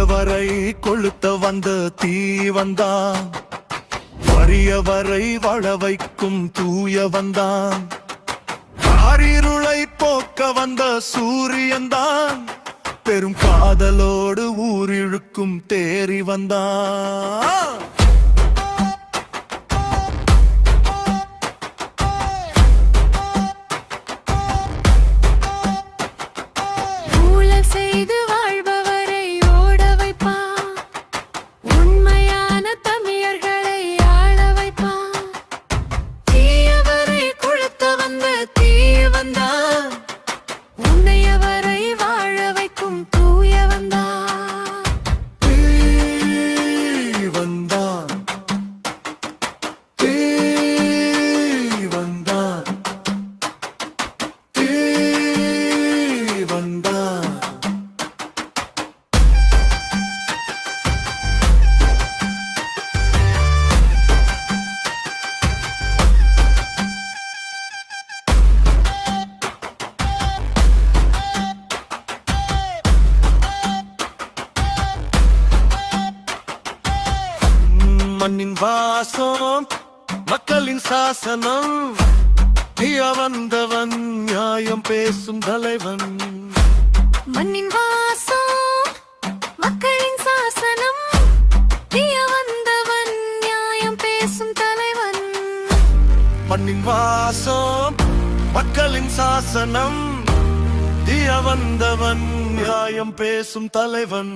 கொடியவரை கொளுத்த வந்த தீ வந்தான், வறியவரை வாழ வைக்கும் தூய வந்தான், காரிருளை போக்க வந்த சூரியன்தான், பெரும் காதலோடு ஊரிழுக்கும் தேறி வந்தான். செய்து வாழ்பவரை ஓட வைப்பான், உண்மையான தமிழர்களை ஆள வைப்பான். தீயவரை கொளுத்த வந்த தீ வந்தான், உன்னையவரை வாழ வைக்கும் தூய வந்தான். தீ வந்தான், தீ வந்தான், தீ வந்தான். மண்ணின் வாசம் மக்களின் சாசனம், தீய வந்தவன் நியாயம் பேசும் தலைவன். மண்ணின் வாசம் மக்களின் சாசனம், தீய வந்தவன் நியாயம் பேசும் தலைவன். மண்ணின் வாசம் மக்களின் சாசனம், தீய வந்தவன் நியாயம் பேசும் தலைவன்.